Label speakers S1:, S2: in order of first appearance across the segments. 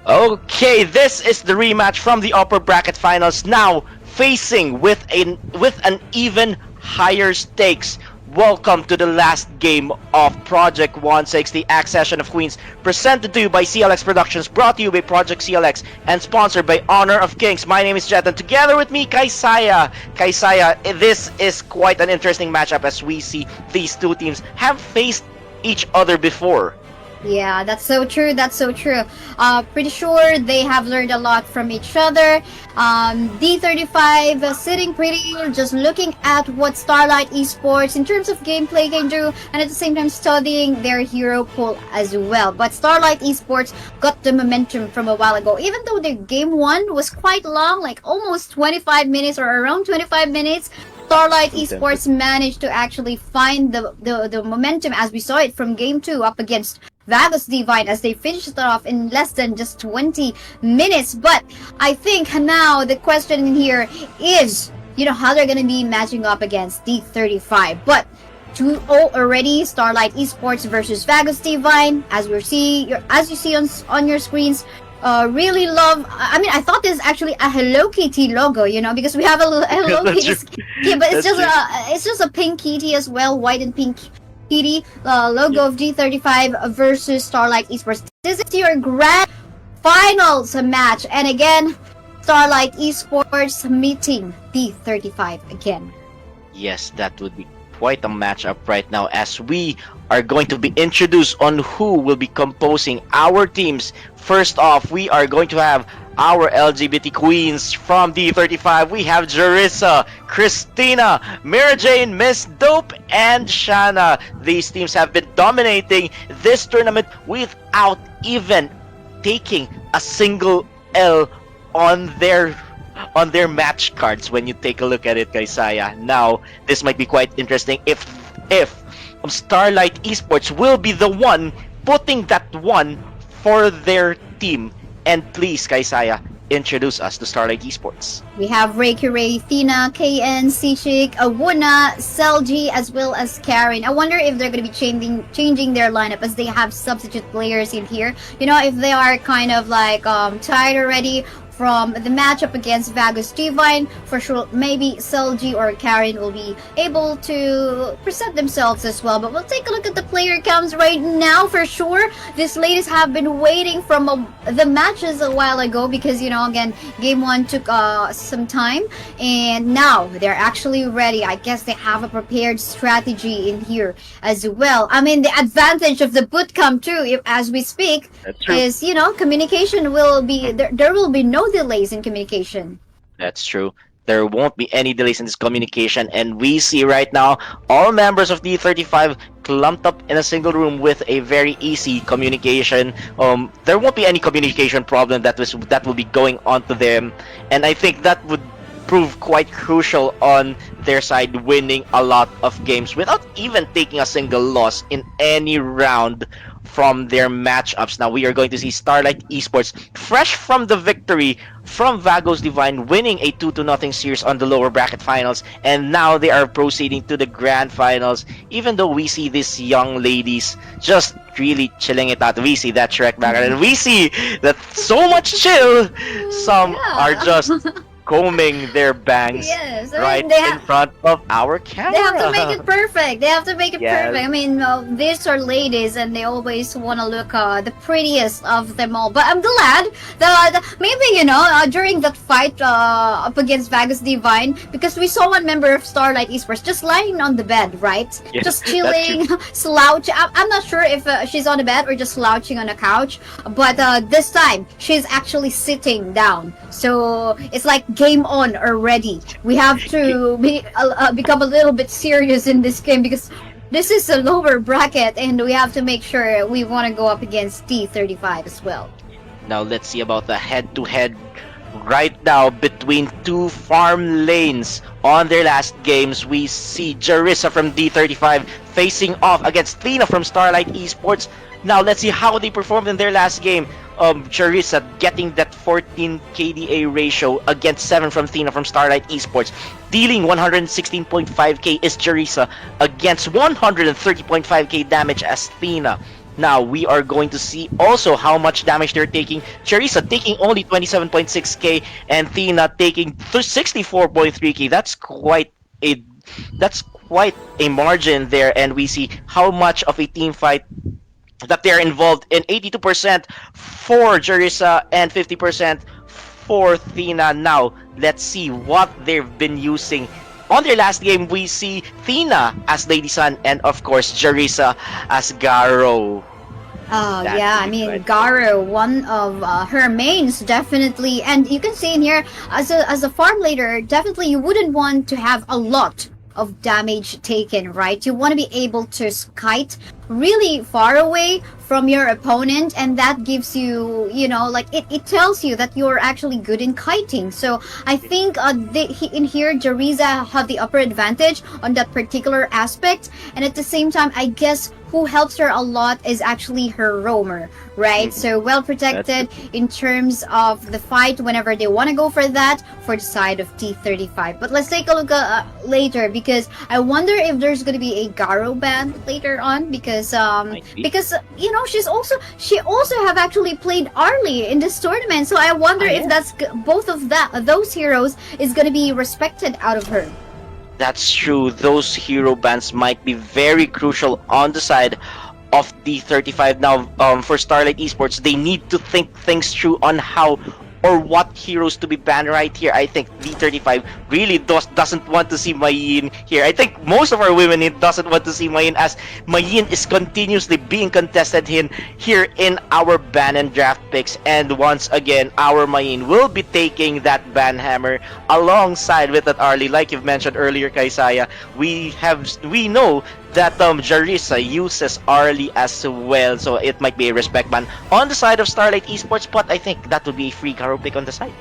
S1: Okay, this is the rematch from the upper bracket finals, now facing with an even higher stakes. Welcome to the last game of Project 160 Accession of Queens, presented to you by CLX Productions, brought to you by Project CLX, and sponsored by Honor of Kings. My name is Jet, and together with me, Kaisaya. Kaisaya, this is quite an interesting matchup as we see these two teams have faced each other before.
S2: Yeah, that's so true. That's so true. Pretty sure they have learned a lot from each other. D35 sitting pretty, just looking at what Starlight Esports in terms of gameplay can do, and at the same time studying their hero pool as well. But Starlight Esports got the momentum from a while ago, even though their game one was quite long, like almost 25 minutes or around 25 minutes. Starlight Esports managed to actually find the momentum as we saw it from game 2 up against Vagos Divine as they finished it off in less than just 20 minutes. But I think now the question in here is, how they're going to be matching up against D35. But 2-0 already, Starlight Esports versus Vagos Divine. As you see on your screens, really love. I mean, I thought this is actually a Hello Kitty logo, because we have a Hello Kitty skin, but it's just a pink kitty as well, white and pink kitty. Logo of D35 versus Starlight Esports. This is your grand finals match, and again, Starlight Esports meeting D35 again.
S1: Yes, that would be quite a matchup right now, as we are going to be introduced on who will be composing our teams. First off, we are going to have our LGBT queens from D35. We have Jerissa, Christina, Mira Jane, Miss Dope, and Shanna. These teams have been dominating this tournament without even taking a single L on their match cards. When you take a look at it, Kaisaya, now this might be quite interesting if Starlight Esports will be the one putting that one for their team. And please, Kaisaya, introduce us to Starlight Esports.
S2: We have Reiki Ray, Thina, KN, Sishik, Awuna, Selji, as well as Karen. I wonder if they're going to be changing their lineup as they have substitute players in here. If they are kind of like tired already from the matchup against Vagos Divine, for sure maybe Selji or Karen will be able to present themselves as well. But we'll take a look at the player counts right now for sure. These ladies have been waiting from the matches a while ago because, again, game 1 took some time, and now they're actually ready. I guess they have a prepared strategy in here as well. I mean, the advantage of the bootcamp too, as we speak, is, communication will be, there will be no delays in communication.
S1: That's true. There won't be any delays in this communication, and we see right now all members of D35 clumped up in a single room with a very easy communication. There won't be any communication problem that will be going on to them, and I think that would prove quite crucial on their side, winning a lot of games without even taking a single loss in any round from their matchups. Now we are going to see Starlight Esports fresh from the victory from Vagos Divine, winning a 2-0 series on the lower bracket finals, and now they are proceeding to the grand finals. Even though we see these young ladies just really chilling it out, we see that Shrek background, and we see that so much chill. Some are just combing their bangs right in front of our camera.
S2: They have to make it perfect. Perfect. I mean, these are ladies, and they always want to look the prettiest of them all. But I'm glad that maybe, during that fight up against Vagos Divine, because we saw one member of Starlight Esports just lying on the bed, right?
S1: Yeah,
S2: just chilling, slouching. I'm not sure if she's on the bed or just slouching on a couch. But this time, she's actually sitting down. So it's like game on already. We have to become a little bit serious in this game because this is a lower bracket, and we have to make sure we want to go up against D35 as well.
S1: Now let's see about the head-to-head right now between two farm lanes. On their last games, we see Jerissa from D35 facing off against Thina from Starlight Esports. Now let's see how they performed in their last game. Jerissa getting that 14 KDA ratio against 7 from Thina from Starlight Esports. Dealing 116.5k is Jerissa against 130.5k damage as Thina. Now we are going to see also how much damage they're taking. Charissa taking only 27.6k and Thina taking 64.3k. A that's quite a margin there, and we see how much of a team fight that they're involved in. 82% for Jarissa and 50% for Thina. Now let's see what they've been using. On their last game, we see Thina as Lady Sun and of course Jarissa as Garo.
S2: Oh
S1: That
S2: yeah,
S1: would
S2: I
S1: be
S2: mean
S1: quite cool.
S2: Garo, one of her mains, definitely, and you can see in here as a farm leader, definitely you wouldn't want to have a lot of damage taken, right? You want to be able to kite really far away from your opponent, and that gives you, you know, like it tells you that you're actually good in kiting. So I think in here Jariza have the upper advantage on that particular aspect, and at the same time, I guess who helps her a lot is actually her roamer, right?
S1: Mhm.
S2: So well
S1: That's
S2: protected
S1: true.
S2: in terms of the fight whenever they want to go for that for the side of T35. But let's take a look later, because I wonder if there's going to be a Garo ban later on,
S1: Might be.
S2: because you know she also have actually played Arlie in this tournament. So I wonder
S1: Ah,
S2: if
S1: yeah.
S2: both of those heroes is going to be respected out of her.
S1: That's true. Those hero bans might be very crucial on the side of D35. Now, for Starlight Esports, they need to think things through on how or what heroes to be banned right here. I think D35 really doesn't want to see Mayin here. I think most of our women doesn't want to see Mayin, as Mayin is continuously being contested here in our ban and draft picks. And once again, our Mayin will be taking that ban hammer alongside with that Arlie. Like you've mentioned earlier, Kaisaya, we know that Jarissa uses Arlie as well, so it might be a respect ban on the side of Starlight Esports, but I think that would be a free Garo pick on the side.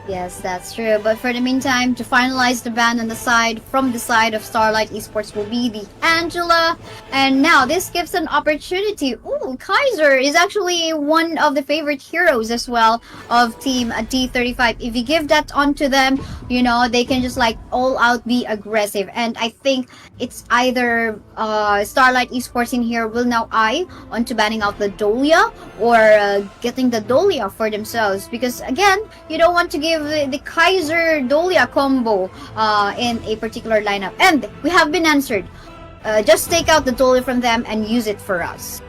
S2: Yes, that's true. But for the meantime, to finalize the ban on the side, from the side of Starlight Esports will be the Angela. And now this gives an opportunity. Ooh, Kaiser is actually one of the favorite heroes as well of Team D35. If you give that onto them, you know, they can just like all out be aggressive. And I think it's either Starlight Esports in here will now eye onto banning out the Dolia, or getting the Dolia for themselves. Because again, you don't want to give the Kaiser Dolia combo in a particular lineup. And we have been answered. Just take out the Dolia from them and use it for us.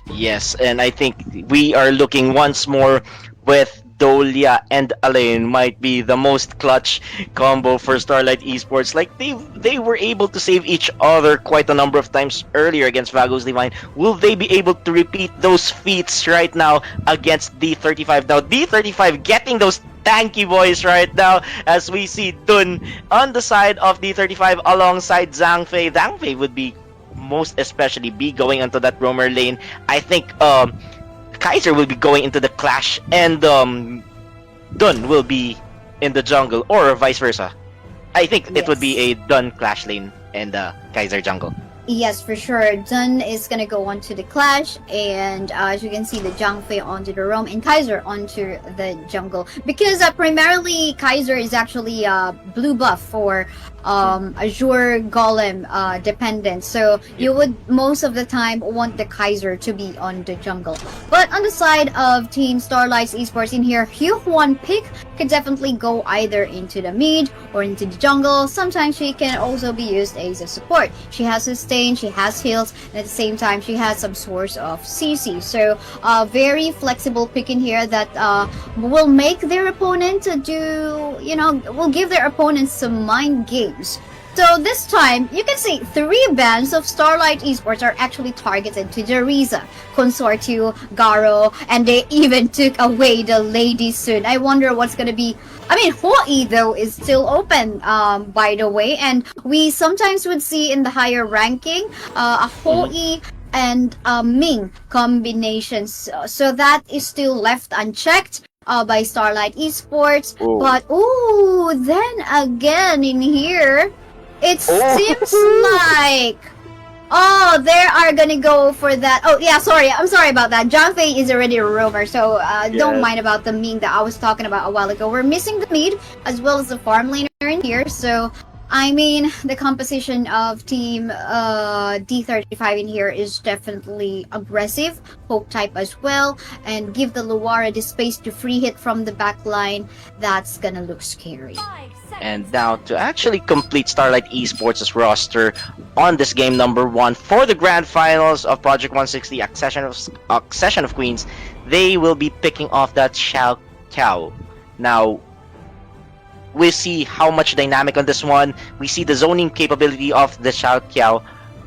S1: Yes, and I think we are looking once more with Dolia and Alain might be the most clutch combo for Starlight Esports. Like they were able to save each other quite a number of times earlier against Vagos Divine. Will they be able to repeat those feats right now against D35? Now D35 getting those tanky boys right now, as we see Dun on the side of D35 alongside Zhang Fei. Zhang Fei would be most especially be going into that roamer lane. I think Kaiser will be going into the clash, and Dun will be in the jungle, or vice versa. I think it would be
S2: Yes.
S1: a Dun clash lane and Kaiser jungle.
S2: Yes, for sure. Dun is gonna go onto the Clash, and as you can see, the Zhang Fei onto the roam, and Kaiser onto the jungle. Because primarily Kaiser is actually blue buff for Azure Golem dependent. So
S1: Yep.
S2: you would most of the time want the Kaiser to be on the jungle. But on the side of Team Starlight Esports in here, Hyuhwan pick could definitely go either into the mid or into the jungle. Sometimes she can also be used as a support. She has sustain, she has heals, and at the same time she has some source of CC. So very flexible pick in here that will make their opponent do, you know, will give their opponents some mind games. So this time, you can see 3 bands of Starlight Esports are actually targeted to Jariza, Consortio, Garo, and they even took away the Lady Soon. I wonder what's gonna be. I mean, Hoi though is still open, by the way, and we sometimes would see in the higher ranking a
S1: Mhm.
S2: Hoi and Ming combinations. So that is still left unchecked by Starlight Esports.
S1: Oh.
S2: But ooh, then again in here, it seems
S1: Oh.
S2: like, oh, they are gonna go for that. Oh yeah, sorry, I'm sorry about that. John Fei is already a roamer, so don't
S1: Yes.
S2: mind about the Ming that I was talking about a while ago. We're missing the mid as well as the farm laner in here, so I mean, the composition of team D35 in here is definitely aggressive, poke type as well, and give the Luara the space to free hit from the back line. That's gonna look scary.
S1: And now to actually complete Starlight Esports' roster on this game number 1 for the grand finals of Project 160 Accession of Queens, they will be picking off that Xiao Kiao. Now, we see how much dynamic on this one. We see the zoning capability of the Xiao Kiao.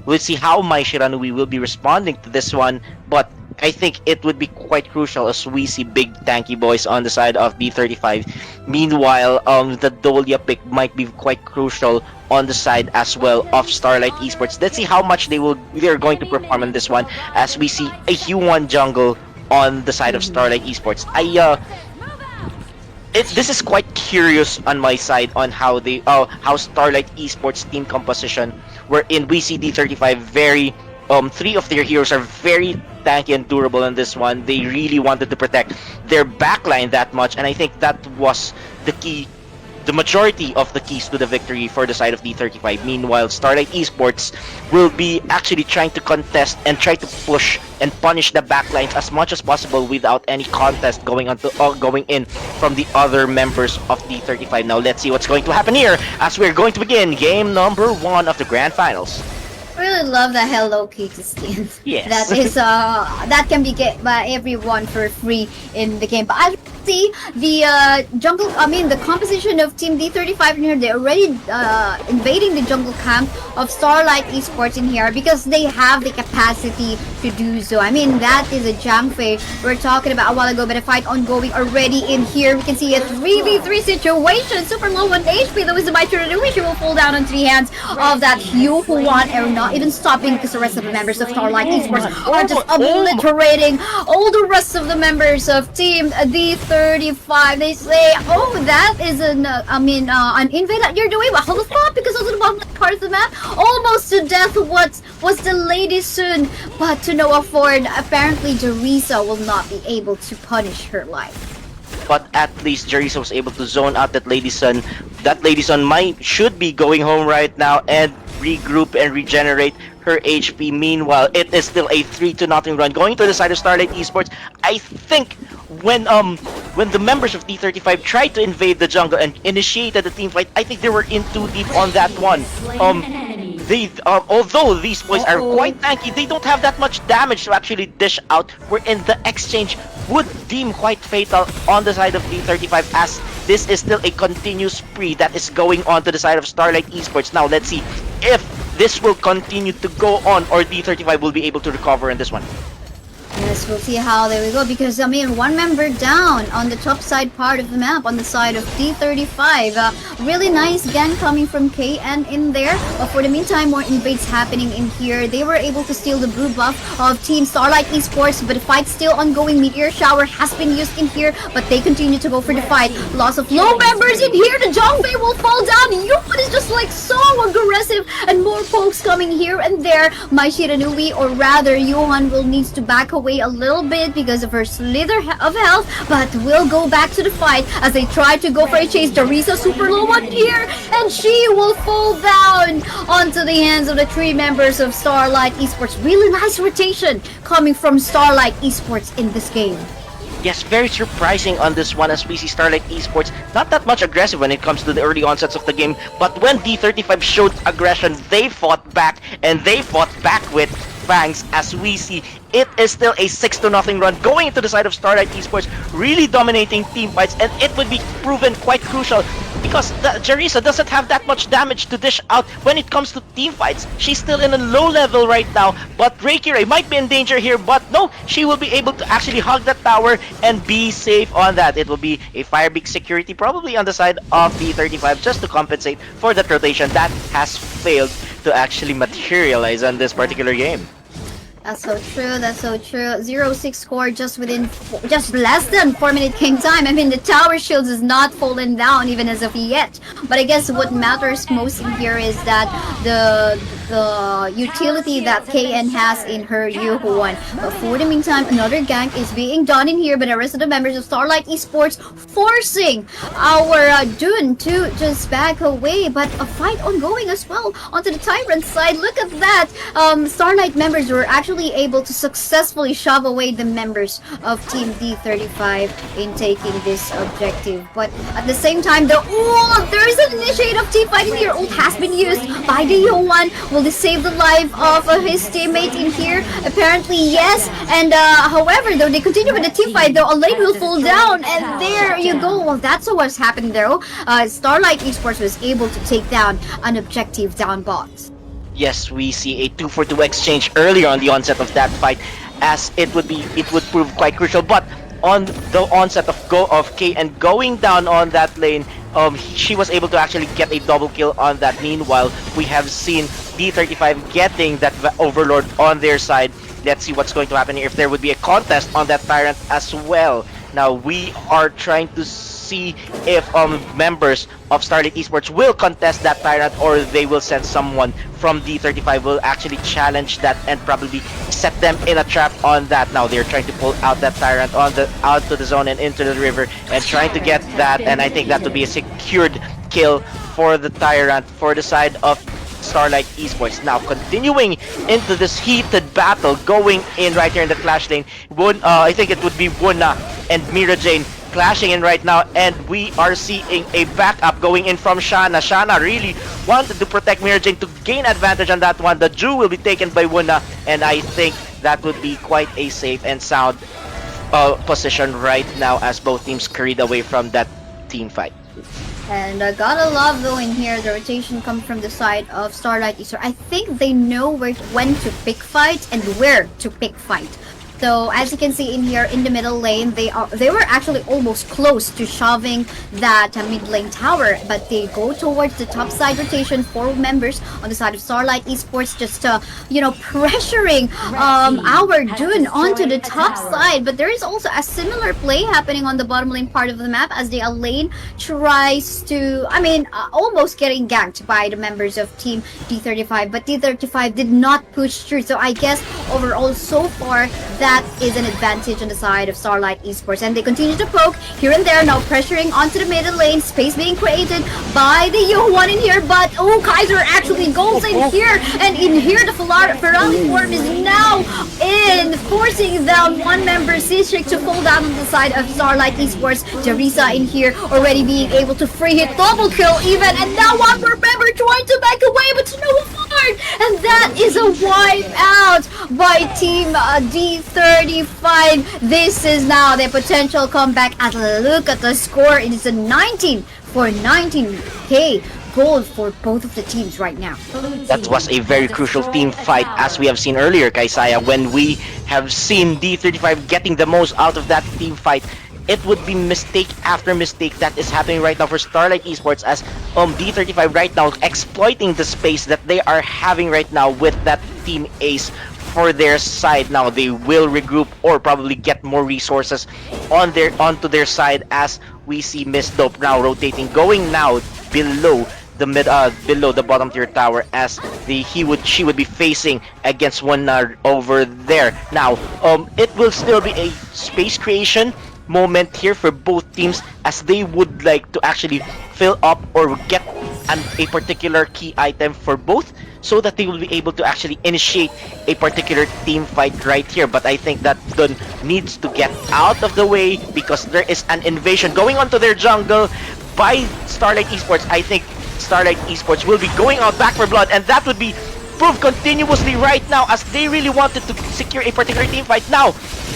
S1: We'll see how my Shiranui will be responding to this one, but I think it would be quite crucial as we see big tanky boys on the side of D35. Meanwhile, the Dolia pick might be quite crucial on the side as well of Starlight Esports. Let's see how much they're going to perform on this one as we see a Q1 jungle on the side of Starlight Esports. This is quite curious on my side on how Starlight Esports team composition, wherein we see D35 very 3 of their heroes are very tanky and durable in this one. They really wanted to protect their backline that much, and I think that was the key, the majority of the keys to the victory for the side of D35. Meanwhile, Starlight Esports will be actually trying to contest and try to push and punish the backlines as much as possible without any contest going in from the other members of D35. Now let's see what's going to happen here as we're going to begin game number 1 of the grand finals.
S2: Really love the Hello Kitty skin.
S1: Yes.
S2: That can be get by everyone for free in the game. But as you see, the the composition of Team D35 in here, they're already invading the jungle camp of Starlight Esports in here because they have the capacity to do so. I mean, that is a Jangfei we're talking about a while ago, but a fight ongoing already in here. We can see a 3v3 situation. Super low on HP, though, is the Mitre which will fall down onto the hands of that Hugh who won and not even stopping because the rest of the members of Starlight Esports are just obliterating all the rest of the members of Team D35. They say, oh, that is an invade that you're doing. Well, hold the fuck, because those are the bottom part of the map. Almost to death was the lady soon, but to no afford, apparently Jerisa will not be able to punish her life.
S1: But at least Jerisa was able to zone out that Lady Sun. That Lady Sun should be going home right now and regroup and regenerate her HP. Meanwhile, it is still a 3-0 run going to the side of Starlight Esports. I think when the members of D35 tried to invade the jungle and initiated the team fight, I think they were in too deep on that one. Although these boys are quite tanky, they don't have that much damage to actually dish out, wherein the exchange would deem quite fatal on the side of D35, as this is still a continuous spree that is going on to the side of Starlight Esports. Now let's see if this will continue to go on or D35 will be able to recover in this one.
S2: Yes, we'll see how they will go because, I mean, one member down on the top side part of the map on the side of D35. Really nice gan coming from KN in there. But for the meantime, more invades happening in here. They were able to steal the blue buff of Team Starlight Esports, but the fight's still ongoing. Meteor Shower has been used in here, but they continue to go for the fight. Loss of low members in here. The Jongfei will fall down. Yuan is just like so aggressive, and more pokes coming here and there. My Shiranui, or rather, Johan will needs to back away a little bit because of her slither of health, but will go back to the fight as they try to go for a chase. Darisa super low on here, and she will fall down onto the hands of the 3 members of Starlight Esports. Really nice rotation coming from Starlight Esports in this game.
S1: Yes, very surprising on this one as we see Starlight Esports not that much aggressive when it comes to the early onsets of the game, but when D35 showed aggression, they fought back, and they fought back with fangs as we see it is still a 6-0 run going into the side of Starlight Esports, really dominating team fights, and it would be proven quite crucial because Jerisa doesn't have that much damage to dish out when it comes to team fights. She's still in a low level right now, but Reikire might be in danger here, but no, she will be able to actually hug that tower and be safe on that. It will be a Firebeak security probably on the side of D35 just to compensate for that rotation that has failed to actually materialize on this particular game.
S2: That's so true, that's so true. 0-6 score just within just less than 4-minute game time. I mean, the tower shields is not fallen down even as of yet. But I guess what matters most in here is that the utility that KN has in her Yuhuan. But for the meantime, another gank is being done in here by the rest of the members of Starlight Esports, forcing our Dune to just back away. But a fight ongoing as well onto the Tyrant side. Look at that! Starlight members were actually able to successfully shove away the members of Team D35 in taking this objective. But at the same time, there is an initiate of team fight in here. Ult has been used by the Yohan. Will this save the life of his teammate in here? Apparently, yes. And however, though, they continue with the team fight, though, a lane will fall down. And there you go. Well, that's what's happened, though. Starlight Esports was able to take down an objective down bot.
S1: Yes, we see a 2-for-2 exchange earlier on the onset of that fight, as it would prove quite crucial. But on the onset of K and going down on that lane, she was able to actually get a double kill on that. Meanwhile, we have seen D35 getting that Overlord on their side. Let's see what's going to happen here, if there would be a contest on that Tyrant as well. Now, we are trying to see if members of Starlight Esports will contest that Tyrant, or they will send someone from D35 will actually challenge that and probably set them in a trap on that. Now they're trying to pull out that Tyrant out to the zone and into the river and trying to get that, and I think that would be a secured kill for the Tyrant for the side of Starlight Esports. Now continuing into this heated battle, going in right here in the clash lane. I think it would be Wuna and Mira Jane clashing in right now, and we are seeing a backup going in from Shanna. Shanna really wanted to protect Mira Jane to gain advantage on that one. The Jew will be taken by Wuna, and I think that would be quite a safe and sound position right now as both teams scurried away from that team fight.
S2: And gotta love though in here, the rotation comes from the side of Starlight Esports. I think they know when to pick fight and where to pick fight. So as you can see in here in the middle lane, they were actually almost close to shoving that mid lane tower, but they go towards the top side rotation. 4 members on the side of Starlight Esports just pressuring our Dune onto the top side. But there is also a similar play happening on the bottom lane part of the map as the lane tries to, almost getting ganked by the members of Team D35, but D35 did not push through. So I guess overall so far that is an advantage on the side of Starlight Esports, and they continue to poke here and there, now pressuring onto the middle lane, space being created by the Yohan in here, but Kaiser actually goes in here, and in here the Ferrari form is now in, forcing down one member, Cishik, to fall down on the side of Starlight Esports. Teresa in here already being able to free hit, double kill even, and now one more member trying to back away, but no afford, and that is a wipe out by Team D35. This is now the potential comeback, and look at the score. It is a 19 for 19k gold for both of the teams right now.
S1: That was a very crucial team fight, as we have seen earlier, Kaisaya, when we have seen D35 getting the most out of that team fight. It would be mistake after mistake that is happening right now for Starlight Esports, as D35 right now exploiting the space that they are having right now with that team ace for their side. Now they will regroup or probably get more resources onto their side, as we see Miss Dope now rotating, going now below the bottom tier tower, as she would be facing against one over there. Now it will still be a space creation moment here for both teams, as they would like to actually fill up or get a particular key item for both, so that they will be able to actually initiate a particular team fight right here. But I think that Dun needs to get out of the way, because there is an invasion going onto their jungle by Starlight Esports. I think Starlight Esports will be going out back for blood, and that would be proved continuously right now, as they really wanted to secure a particular team fight. Now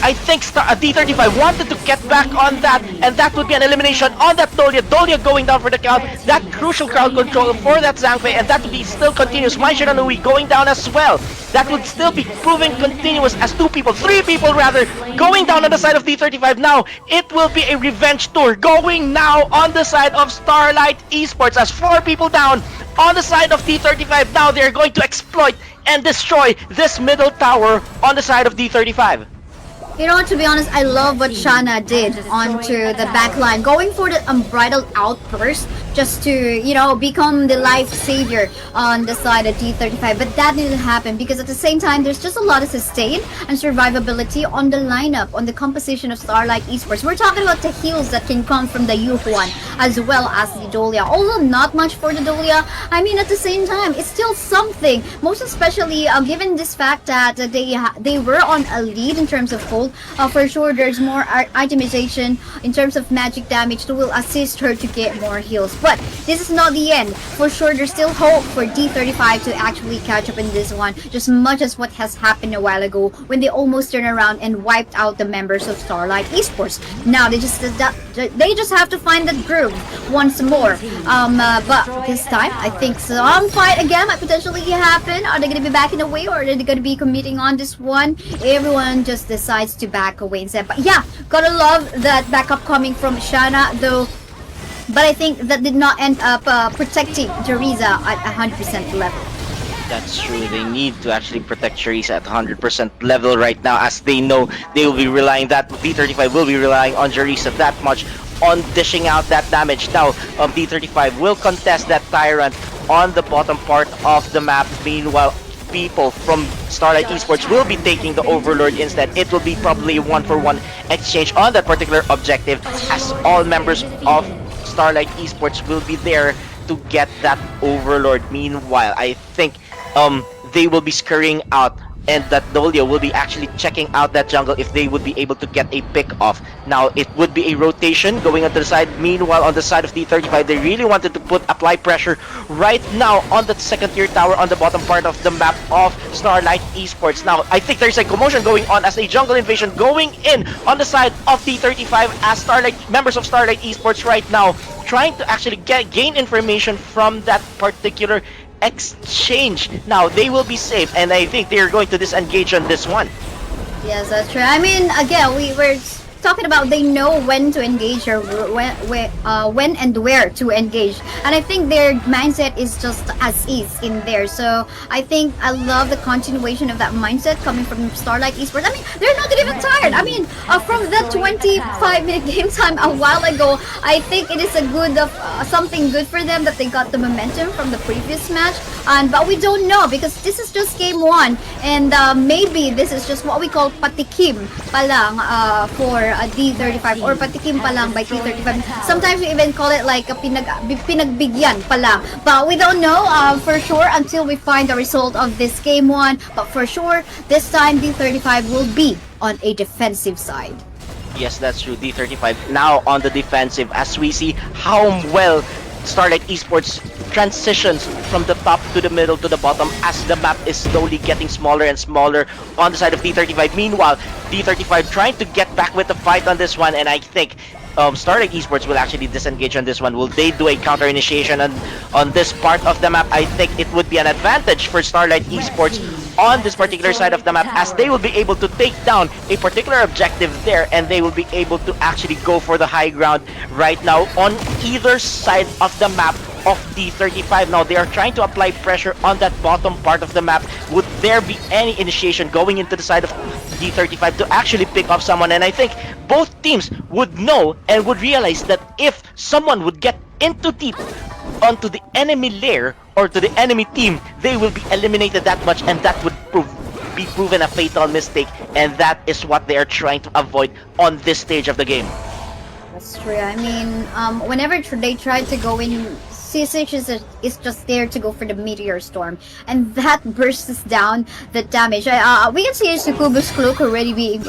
S1: I think D35 wanted to get back on that, and that would be an elimination on that Dolia. Dolia going down for the count. That crucial crowd control for that Zhangfei, and that would be still continuous. My Shiranui going down as well. That would still be proven continuous, as 3 people rather, going down on the side of D35. Now it will be a revenge tour going now on the side of Starlight Esports, as 4 people down on the side of D35. Now they're going to exploit and destroy this middle tower on the side of D35.
S2: You know, to be honest, I love what Shana did onto the back line, going for the unbridled outburst just to, become the life savior on the side of D35. But that didn't happen because at the same time, there's just a lot of sustain and survivability on the lineup, on the composition of Starlight Esports. We're talking about the heals that can come from the Yuhuan as well as the Dolia. Although not much for the Dolia, I mean, at the same time, it's still something. Most especially given this fact that they were on a lead in terms of gold. For sure, there's more itemization in terms of magic damage that will assist her to get more heals. But this is not the end. For sure, there's still hope for D35 to actually catch up in this one, just much as what has happened a while ago when they almost turned around and wiped out the members of Starlight Esports. Now they just have to find that groove once more. But this time, I think some fight again might potentially happen. Are they gonna be backing away, or are they gonna be committing on this one? Everyone just decides to back away instead. But yeah, gotta love that backup coming from Shana, though. But I think that did not end up protecting Teresa at 100% level.
S1: That's true. They need to actually protect Charisse at 100% level right now, as they know they will be relying, that D35 will be relying on Charisse that much on dishing out that damage. Now, D35 will contest that Tyrant on the bottom part of the map. Meanwhile, people from Starlight Esports will be taking the Overlord instead. It will be probably a 1-for-1 exchange on that particular objective, as all members of Starlight Esports will be there to get that Overlord. Meanwhile, I think they will be scurrying out, and that Dolia will be actually checking out that jungle if they would be able to get a pick off. Now, it would be a rotation going onto the side. Meanwhile, on the side of D35, they really wanted to apply pressure right now on the second tier tower on the bottom part of the map of Starlight Esports. Now, I think there's a commotion going on as a jungle invasion going in on the side of D35, as members of Starlight Esports right now trying to actually gain information from that particular exchange. Now they will be safe, and I think they're going to disengage on this one.
S2: Yes, that's true. I mean, again, we were talking about they know when to engage, or when and where to engage, and I think their mindset is just as is in there. So I think I love the continuation of that mindset coming from Starlight Esports. I mean, they're not even tired. I mean, from that 25-minute game time a while ago, I think it is a good something good for them that they got the momentum from the previous match. But we don't know because this is just game one, and maybe this is just what we call patikim palang for D35, or patikim palang by D35. Sometimes we even call it like a pinagbigyan palang. But we don't know for sure until we find the result of this game one. But for sure, this time D35 will be on a defensive side.
S1: Yes, that's true. D35 now on the defensive, as we see how well Starlight Esports transitions from the top to the middle to the bottom as the map is slowly getting smaller and smaller on the side of D35. Meanwhile, D35 trying to get back with the fight on this one, and I think Starlight Esports will actually disengage on this one. Will they do a counter initiation on this part of the map? I think it would be an advantage for Starlight Esports on this particular side of the map, as they will be able to take down a particular objective there, and they will be able to actually go for the high ground right now on either side of the map of D35. Now they are trying to apply pressure on that bottom part of the map. Would there be any initiation going into the side of D35 to actually pick off someone? And I think both teams would know and would realize that if someone would get into deep onto the enemy lair or to the enemy team, they will be eliminated that much, and that would be proven a fatal mistake, and that is what they are trying to avoid on this stage of the game.
S2: That's true. I mean, whenever they try to go in, C6 is just there to go for the meteor storm, and that bursts down the damage. We can see Sukubu's cloak already being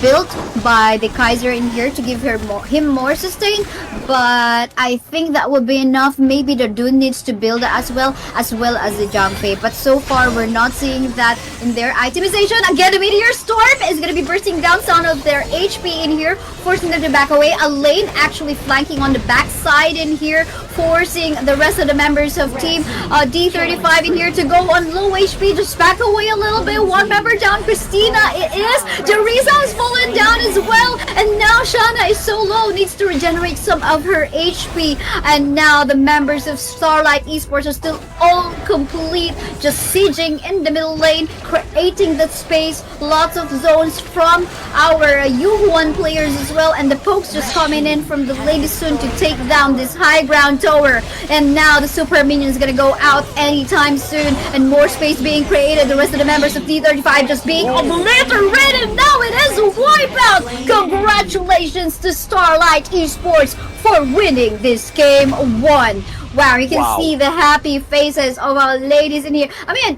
S2: built by the Kaisaya in here to give him more sustain, but I think that would be enough. Maybe the Dune needs to build as well as the Jangfei, but so far we're not seeing that in their itemization. Again, the meteor storm is going to be bursting down some of their HP in here, forcing them to back away. A lane actually flanking on the back side in here, forcing forcing the rest of the members of team D35 in here to go on low HP, just back away a little bit. One member down, Christina it is. Teresa has fallen down as well, and now Shana is so low, needs to regenerate some of her HP. And now the members of Starlight Esports are still all complete, just sieging in the middle lane, creating the space, lots of zones from our Yuhuan players as well, and the pokes just coming in from the lady soon to take down this high ground tower. And now the super minion is gonna go out anytime soon, and more space being created. The rest of the members of D35 just being obliterated. Now it is a wipeout. Congratulations to Starlight Esports for winning this game 1. Wow, you can see the happy faces of our ladies in here. I mean,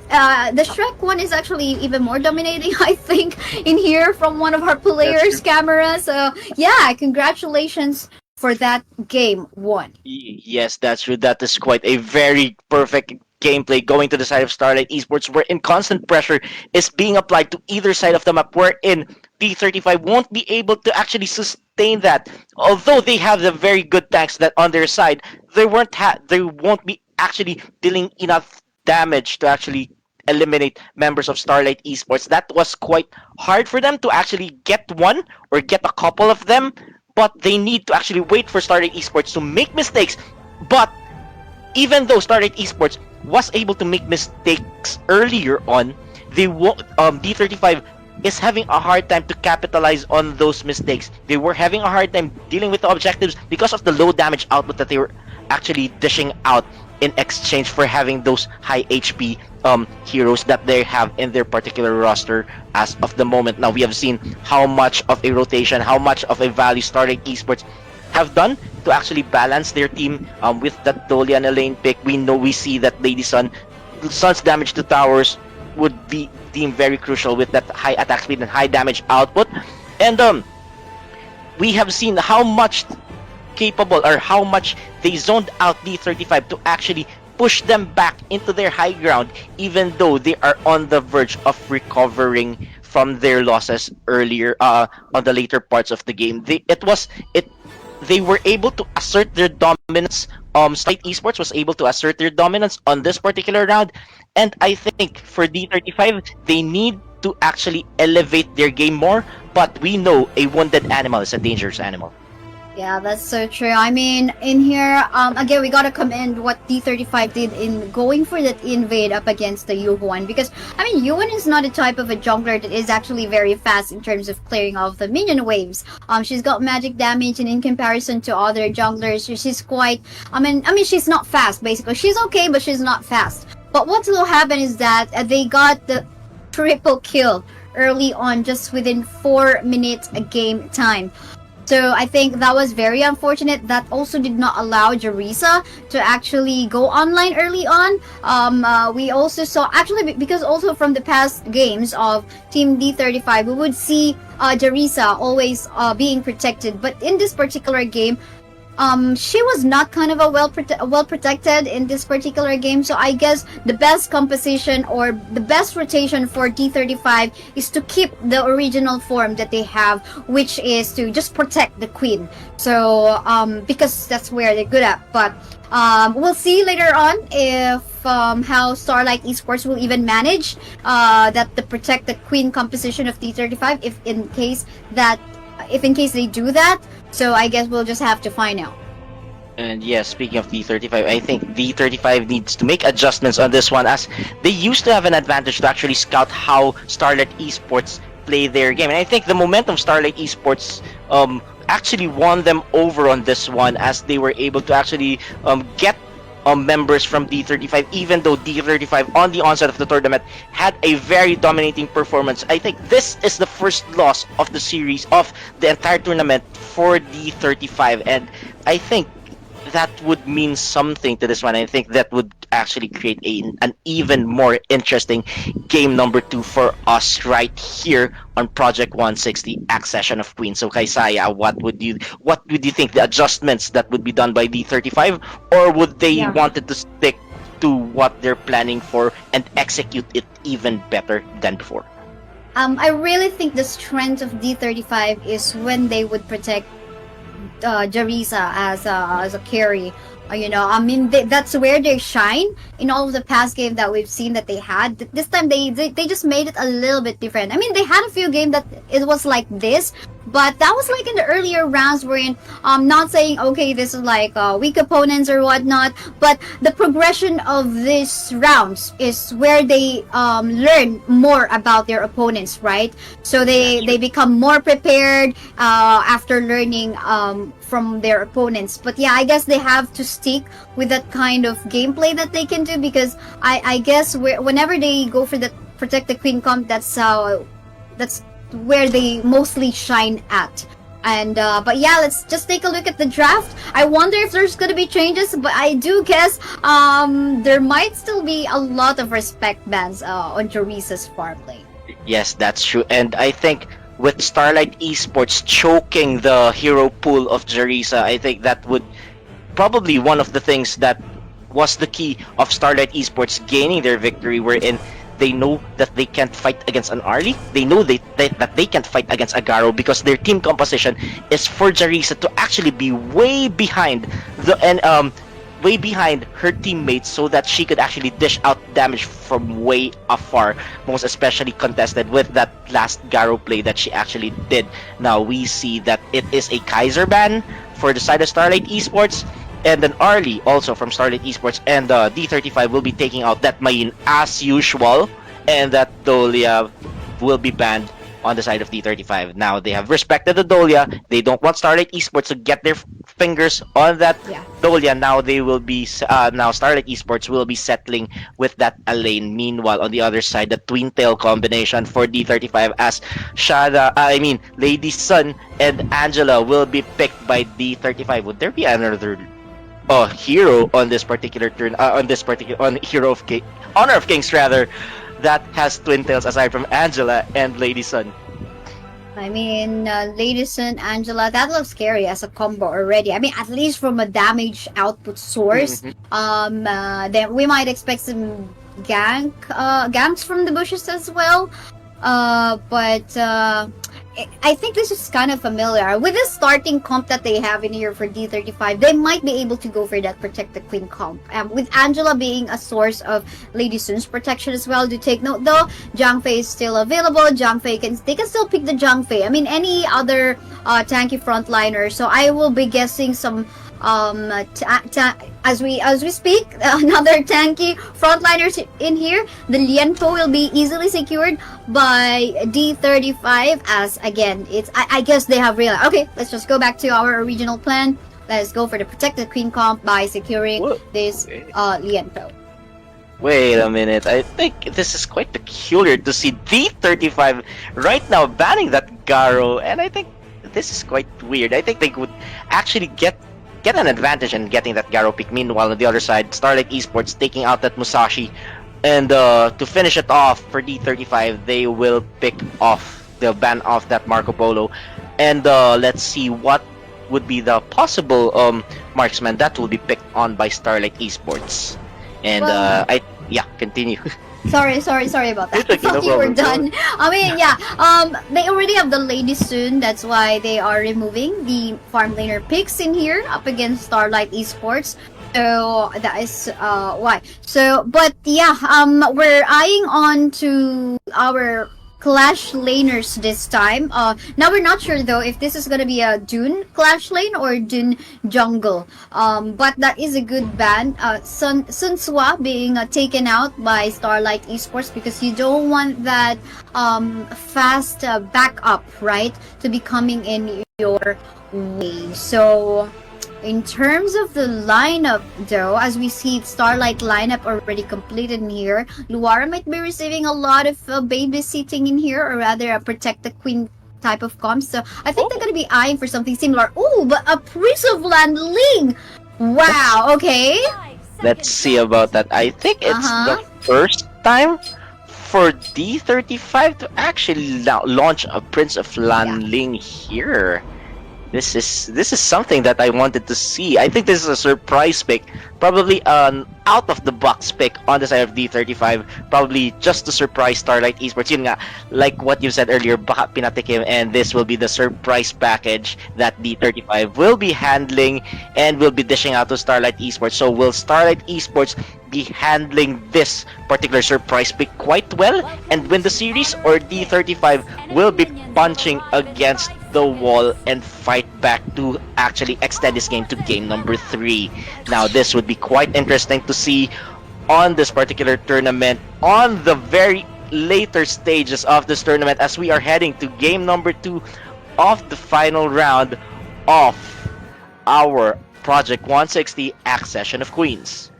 S2: the Shrek one is actually even more dominating, I think, in here from one of our players' camera. So, yeah, congratulations for that game 1.
S1: Yes, that's true. That is quite a very perfect gameplay going to the side of Starlight Esports, wherein constant pressure is being applied to either side of the map, wherein D35 won't be able to actually sustain that. Although they have the very good tanks that on their side, they won't be actually dealing enough damage to actually eliminate members of Starlight Esports. That was quite hard for them to actually get one or get a couple of them, but they need to actually wait for Starlight Esports to make mistakes. But even though Starlight Esports was able to make mistakes earlier on, D35 is having a hard time to capitalize on those mistakes. They were having a hard time dealing with the objectives because of the low damage output that they were actually dishing out in exchange for having those high HP heroes that they have in their particular roster as of the moment. Now we have seen how much of a rotation, how much of a value Starlight Esports have done to actually balance their team with that Dolian lane pick. We see that Lady Sun's damage to towers would be deemed very crucial with that high attack speed and high damage output. And we have seen how much capable or how much they zoned out D35 to actually push them back into their high ground, even though they are on the verge of recovering from their losses earlier on the later parts of the game. They were able to assert their dominance. Starlight Esports was able to assert their dominance on this particular round, and I think for D35 they need to actually elevate their game more. But we know a wounded animal is a dangerous animal.
S2: Yeah, that's so true. I mean, in here, again, we gotta commend what D35 did in going for that invade up against the Yuhuan, because, I mean, Yuhuan is not a type of a jungler that is actually very fast in terms of clearing off the minion waves. She's got magic damage, and in comparison to other junglers, she's quite, I mean, she's not fast, basically. She's okay, but she's not fast. But what will happen is that they got the triple kill early on, just within 4 minutes a game time. So I think that was very unfortunate. That also did not allow Jerisa to actually go online early on. We also saw, actually, because also from the past games of Team D35, we would see Jerisa always being protected. But in this particular game, she was not kind of a well protected in this particular game. So I guess the best composition or the best rotation for D35 is to keep the original form that they have, which is to just protect the queen. So because that's where they're good at. But we'll see later on if how Starlight Esports will even manage that the protect the queen composition of D35 if in case they do that. So I guess we'll just have to find out.
S1: And yes, speaking of D35, I think D35 needs to make adjustments on this one, as they used to have an advantage to actually scout how Starlight Esports play their game. And I think the momentum Starlight Esports actually won them over on this one, as they were able to actually get members from D35, even though D35 on the onset of the tournament had a very dominating performance. I think this is the first loss of the series, of the entire tournament, for D35, and I think that would mean something to this one. I think that would actually create an even more interesting game number 2 for us right here on Project 160 Accession of Queens. So Kaisaya, what would you think the adjustments that would be done by D35, or would they wanted to stick to what they're planning for and execute it even better than before?
S2: I really think the strength of D35 is when they would protect Jerisa as a carry I mean, that's where they shine in all of the past games that we've seen that they had. This time they just made it a little bit different. I mean, they had a few games that it was like this, but that was like in the earlier rounds wherein not saying okay this is like weak opponents or whatnot, but the progression of these rounds is where they learn more about their opponents, right? So
S1: That's
S2: they
S1: true.
S2: become more prepared after learning from their opponents. But yeah, I guess they have to stick with that kind of gameplay that they can do, because I guess whenever they go for the protect the queen comp, that's where they mostly shine at. And but yeah, let's just take a look at the draft. I wonder if there's gonna be changes, but I do guess there might still be a lot of respect bans on Jorisa's farm lane.
S1: Yes, that's true. And I think with Starlight Esports choking the hero pool of Jarisa, I think that would probably one of the things that was the key of Starlight Esports gaining their victory, wherein they know that they can't fight against an Arlie. They know that they can't fight against a Garo because their team composition is for Jarisa to actually be way behind her teammates so that she could actually dish out damage from way afar, most especially contested with that last Garo play that she actually did. Now we see that it is a Kaiser ban for the side of Starlight Esports, and then Arlie also from Starlight Esports, and D35 will be taking out that Main as usual, and that Dolia will be banned on the side of D35. Now they have respected the Dolia. They don't want Starlight Esports to get their fingers on that
S2: Yeah.
S1: Dolia. Now they will be now Starlight Esports will be settling with that Elaine. Meanwhile, on the other side, the twin tail combination for D35 as Lady Sun and Angela will be picked by D35. Would there be another hero on this particular turn? On Hero of King, Honor of Kings rather, that has twin tails aside from Angela and Lady Sun.
S2: I mean, Ladies and Angela, that looks scary as a combo already. I mean, at least from a damage output source,
S1: Mhm.
S2: then we might expect some ganks from the bushes as well. But I think this is kind of familiar. With the starting comp that they have in here for D35, they might be able to go for that Protect the Queen comp. With Angela being a source of Lady Sun's protection as well. Do take note though, Zhang Fei is still available. They can still pick the Zhang Fei. I mean, any other tanky frontliner. So I will be guessing some as we speak, another tanky frontliners in here. The Lianpo will be easily secured by D35, as again I guess they have realized, okay, let's just go back to our original plan. Let's go for the protected queen comp by securing
S1: Whoa.
S2: this Lianpo.
S1: Wait a minute. I think this is quite peculiar to see D35 right now banning that Garo, and I think this is quite weird. I think they would actually get an advantage in getting that Garo pick. Meanwhile, on the other side, Starlight Esports taking out that Musashi, and to finish it off for D35, they will they'll ban off that Marco Polo, and let's see what would be the possible marksman that will be picked on by Starlight Esports. And
S2: Well,
S1: continue.
S2: sorry about that.
S1: It's
S2: I
S1: okay, no
S2: thought you were
S1: problem. Go on.
S2: done. I mean, yeah. They already have the ladies soon. That's why they are removing the farm laner picks in here up against Starlight Esports. So that is why. So, but yeah, we're eyeing on to our Clash laners this time. Now we're not sure though if this is gonna be a Dune Clash lane or Dune jungle. But that is a good ban. Sun Sua being taken out by Starlight Esports because you don't want that fast backup, right, to be coming in your way. So in terms of the lineup, though, as we see Starlight lineup already completed in here, Luara might be receiving a lot of babysitting in here, or rather a Protect the Queen type of comp. So I think they're going to be eyeing for something similar. Ooh, but a Priest of Land Ling! Wow, okay.
S1: Let's see about that. I think it's the first time for D35 to actually launch a Prince of Lanling here. This is something that I wanted to see. I think this is a surprise pick, probably an out of the box pick on the side of D35, probably just to surprise Starlight Esports. Yun nga, like what you said earlier, baka pinatikim, and this will be the surprise package that D35 will be handling and will be dishing out to Starlight Esports. So will Starlight Esports be handling this particular surprise pick quite well and win the series, or D35 will be punching against the wall and fight back to actually extend this game to game number 3? Now, this would be quite interesting to see on this particular tournament, on the very later stages of this tournament, as we are heading to game number 2 of the final round of our Project 160 Accession of Queens.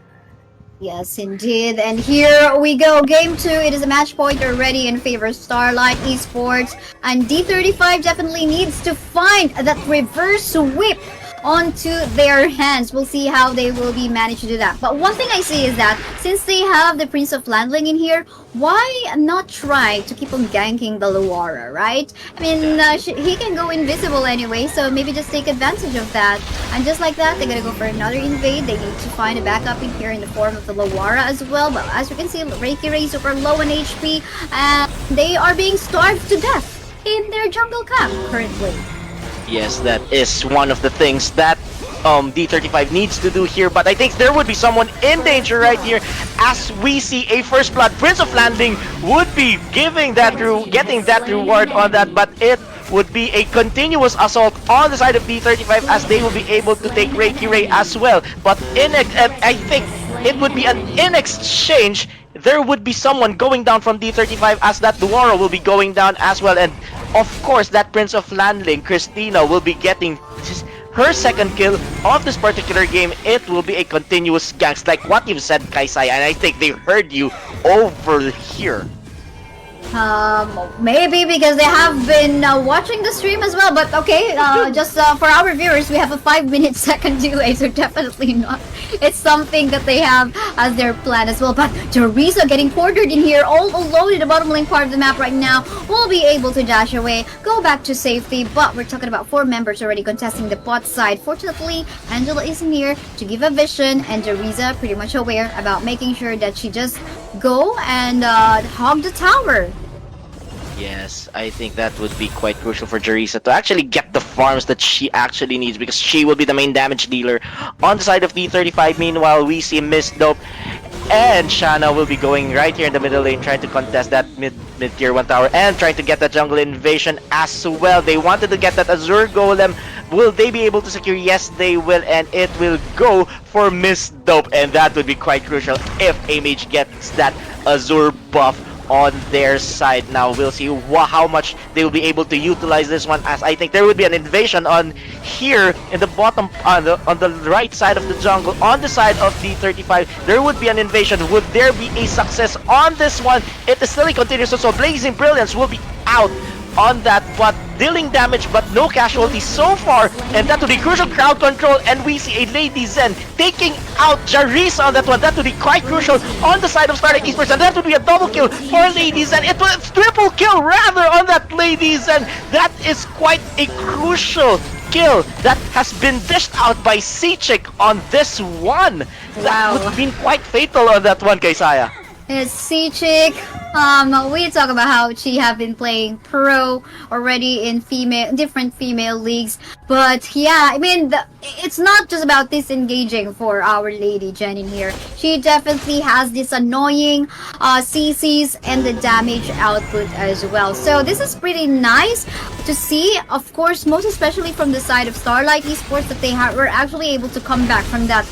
S2: Yes, indeed. And here we go. Game 2. It is a match point already in favor of Starlight Esports. And D35 definitely needs to find that reverse whip onto their hands. We'll see how they will be managed to do that. But one thing I see is that since they have the Prince of Landling in here, why not try to keep on ganking the Luara, right? I mean, he can go invisible anyway, so maybe just take advantage of that. And just like that, they're gonna go for another invade. They need to find a backup in here in the form of the Luara as well. But as you can see, Reiki Ray super low on HP, and they are being starved to death in their jungle camp currently.
S1: Yes, that is one of the things that D35 needs to do here, but I think there would be someone in danger right here, as we see a first blood. Prince of Landing would be getting that reward on that, but it would be a continuous assault on the side of D35 as they will be able to take Reiki Ray as well. But I think it would be in exchange, there would be someone going down from D35 as that Duoro will be going down as well, and of course that Prince of Landling, Christina, will be getting her second kill of this particular game. It will be a continuous ganks like what you've said, Kaisaya, and I think they heard you over here.
S2: Maybe because they have been watching the stream as well, but okay, just for our viewers, we have a 5-minute second delay, so definitely not. It's something that they have as their plan as well. But Teresa getting cornered in here all alone in the bottom lane part of the map right now, will be able to dash away, go back to safety, but we're talking about 4 members already contesting the bot side. Fortunately, Angela isn't here to give a vision, and Teresa pretty much aware about making sure that she just go and hog the tower.
S1: Yes, I think that would be quite crucial for Jerisa to actually get the farms that she actually needs, because she will be the main damage dealer on the side of D35. Meanwhile, we see Miss Dope and Shanna will be going right here in the middle lane, trying to contest that mid-tier 1 tower and trying to get that jungle invasion as well. They wanted to get that Azure Golem. Will they be able to secure? Yes, they will, and it will go for Miss Dope, and that would be quite crucial if a mage gets that Azure buff on their side. Now we'll see how much they will be able to utilize this one, as I think there would be an invasion on here in the bottom on the right side of the jungle. On the side of D35 there would be an invasion. Would there be a success on this one? It is still a continuous, so Blazing Brilliance will be out on that, but dealing damage but no casualties so far, and that would be crucial crowd control, and we see a Lady Zen taking out Jarisa on that one. That would be quite crucial on the side of Starlight Esports, and that would be a double kill for Lady Zen. It was triple kill rather on that Lady Zen. That is quite a crucial kill that has been dished out by Sichik on this one. That
S2: Wow.
S1: would have been quite fatal on that one, Kaisaya.
S2: It's C-Chick. We talk about how she have been playing pro already in different female leagues. But yeah, I mean, it's not just about disengaging for our Lady Jen in here. She definitely has this annoying CCs and the damage output as well. So this is pretty nice to see. Of course, most especially from the side of Starlight Esports, that they were actually able to come back from that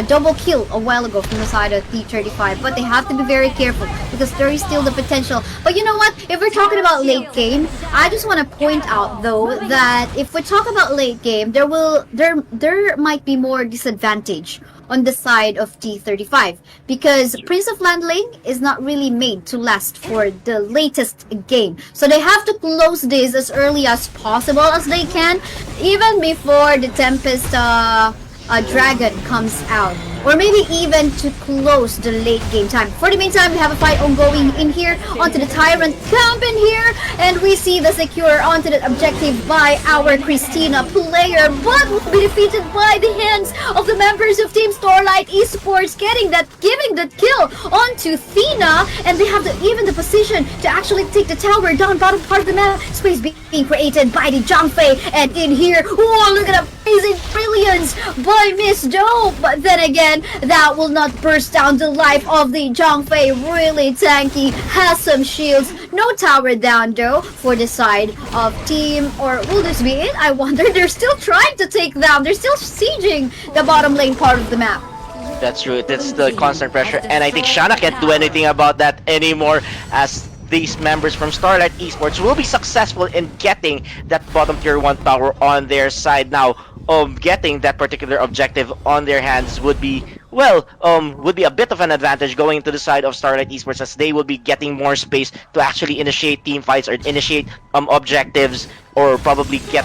S2: double kill a while ago from the side of T35. But they have to be very careful because there is still the potential. But you know what? If we're talking about late game, I just want to point out though that if we talk about late game, there might be more disadvantage on the side of T35 because Prince of Landling is not really made to last for the latest game. So they have to close this as early as possible as they can, even before the Tempest Dragon comes out, or maybe even to close the late game time. For the meantime, we have a fight ongoing in here onto the Tyrant camp in here, and we see the secure onto the objective by our Christina player, but will be defeated by the hands of the members of Team Starlight Esports, giving the kill onto Thina, and they have even the position to actually take the tower down bottom part of the map. Space being created by the Zhangfei, and in here, oh, look at the amazing brilliance by Miss Doe. But then again, that will not burst down the life of the Zhangfei. Really tanky, has some shields, no tower down though for the side of team, or will this be it? I wonder. They're still trying to take them. They're still sieging the bottom lane part of the map.
S1: That's true. That's the constant pressure, and I think Shana can't do anything about that anymore, as these members from Starlight Esports will be successful in getting that bottom tier 1 tower on their side. Now, getting that particular objective on their hands would be, well, would be a bit of an advantage going into the side of Starlight Esports, as they will be getting more space to actually initiate team fights or initiate objectives, or probably get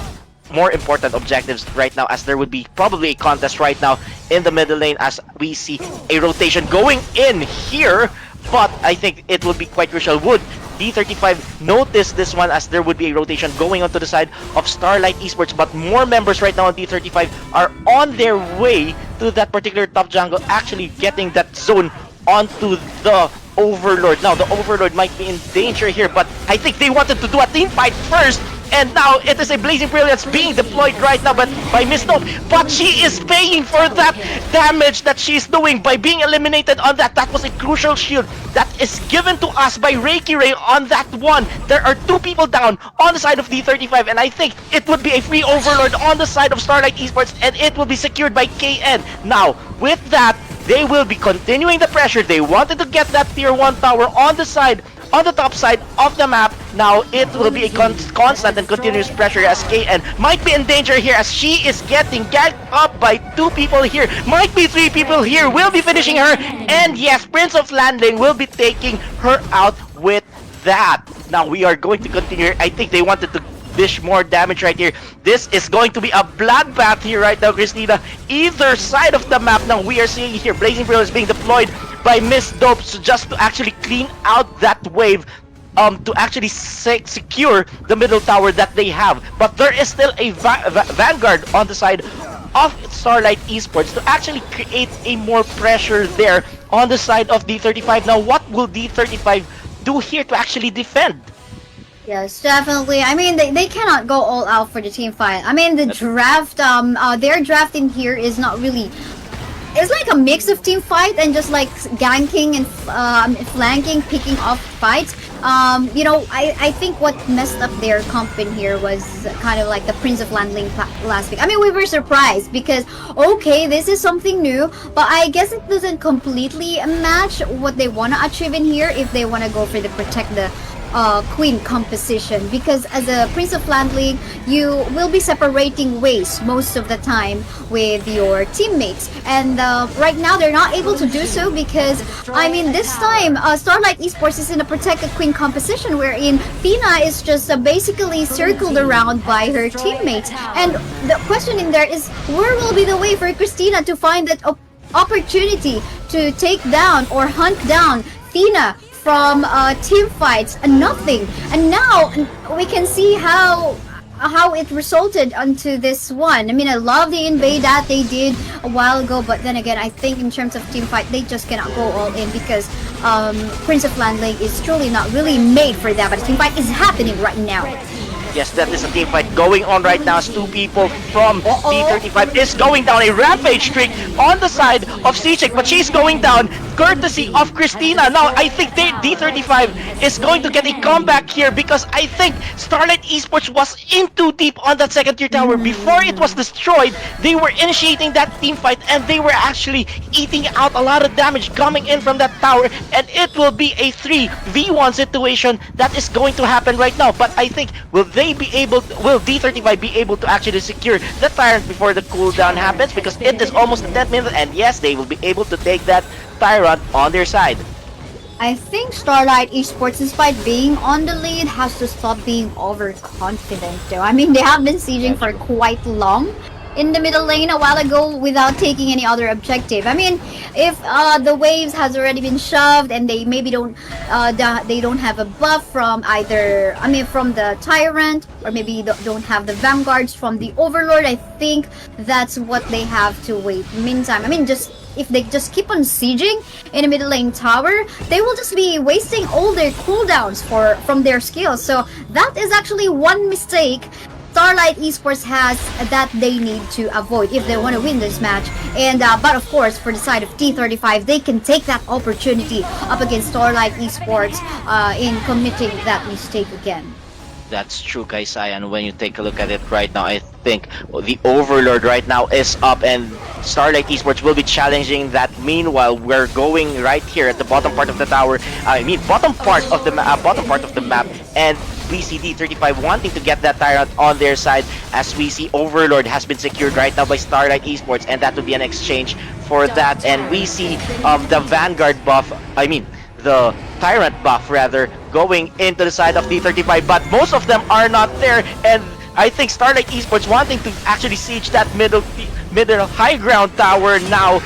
S1: more important objectives right now, as there would be probably a contest right now in the middle lane, as we see a rotation going in here. But I think it would be quite crucial. Would D35 notice this one, as there would be a rotation going onto the side of Starlight Esports, but more members right now on D35 are on their way to that particular top jungle, actually getting that zone onto the Overlord. Now, the Overlord might be in danger here, but I think they wanted to do a team fight first, and now it is a Blazing Brilliance being deployed right now by Miss Dope, but she is paying for that damage that she's doing by being eliminated on that. That was a crucial shield that is given to us by Reiki Ray on that one. There are 2 people down on the side of D35, and I think it would be a free Overlord on the side of Starlight Esports, and it will be secured by KN. Now, with that, they will be continuing the pressure. They wanted to get that tier 1 tower on the side, on the top side of the map. Now it will be a constant and continuous pressure, as KN might be in danger here, as she is getting ganked up by 2 people here, might be 3 people here, will be finishing her, and yes, Prince of Landing will be taking her out with that. Now we are going to continue. I think they wanted to dish more damage right here. This is going to be a bloodbath here right now, Christina. Either side of the map. Now we are seeing here Blazing Brilliance being deployed by Miss Dope, so just to actually clean out that wave, to actually secure the middle tower that they have. But there is still a Vanguard on the side of Starlight Esports to actually create a more pressure there on the side of D35. Now what will D35 do here to actually defend?
S2: Yes, definitely. I mean, they cannot go all out for the team fight. I mean, the draft, their draft in here is not really. It's like a mix of team fight and just like ganking and flanking, picking off fights. You know, I think what messed up their comp in here was kind of like the Prince of Landling last week. I mean, we were surprised because, okay, this is something new, but I guess it doesn't completely match what they want to achieve in here if they want to go for the protect the queen composition, because as a Prince of Landling you will be separating ways most of the time with your teammates, and right now they're not able to do so because I mean this time Starlight Esports is in a protected queen composition wherein Fina is just basically circled around by her teammates, and the question in there is where will be the way for Christina to find that opportunity to take down or hunt down Fina from team fights and nothing. And now we can see how it resulted onto this one. I mean, I love the invade that they did a while ago, but then again, I think in terms of team fight, they just cannot go all in because Prince of Landling is truly not really made for that. But team fight is happening right now.
S1: Yes, that is a team fight going on right now, as 2 people from D35 is going down. A rampage streak on the side of Cchik, but she's going down courtesy of Christina. Now I think D35 is going to get a comeback here, because I think Starlight Esports was in too deep on that second tier tower. Before it was destroyed, they were initiating that team fight, and they were actually eating out a lot of damage coming in from that tower, and it will be a 3v1 situation that is going to happen right now. But I think will D35 be able to actually secure the Tyrant before the cooldown happens, because it is almost the 10th minute, and yes, they will be able to take that Tyrant on their side.
S2: I think Starlight Esports, despite being on the lead, has to stop being overconfident though. I mean, they have been sieging for quite long. in the middle lane a while ago without taking any other objective. I mean, if the waves has already been shoved and they maybe they don't have a buff from either, I mean, from the tyrant, or maybe don't have the vanguards from the overlord, I think that's what they have to wait. Meantime, I mean, just if they just keep on sieging in the middle lane tower, they will just be wasting all their cooldowns from their skills. So that is actually one mistake Starlight Esports has that they need to avoid if they want to win this match. And but of course, for the side of D35, they can take that opportunity up against Starlight Esports in committing that mistake again.
S1: That's true, Kaisaya, and when you take a look at it right now, I think the Overlord right now is up, and Starlight Esports will be challenging that. Meanwhile, we're going right here at the bottom part of the tower. I mean, bottom part of the map, and we see D35 wanting to get that Tyrant on their side, as we see Overlord has been secured right now by Starlight Esports, and that will be an exchange for that. And we see the Vanguard buff, I mean, the Tyrant buff rather, going into the side of D35, but most of them are not there, and I think Starlight Esports wanting to actually siege that middle high ground tower now,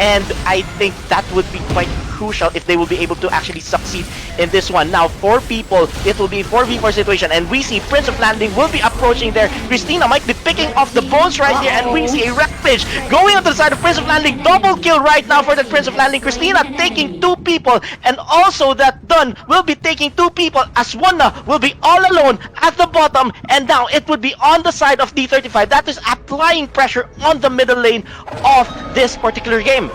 S1: and I think that would be quite crucial if they will be able to actually succeed in this one. Now, 4 people, it will be 4v4 situation, and we see Prince of Landing will be approaching there. Christina might be picking off the bones right here, and we see a Rampage going onto the side of Prince of Landing. Double kill right now for that Prince of Landing. Christina taking 2 people, and also that Dun will be taking 2 people, as Wanna will be all alone at the bottom, and now it would be on the side of D35. That is applying pressure on the middle lane of this particular game.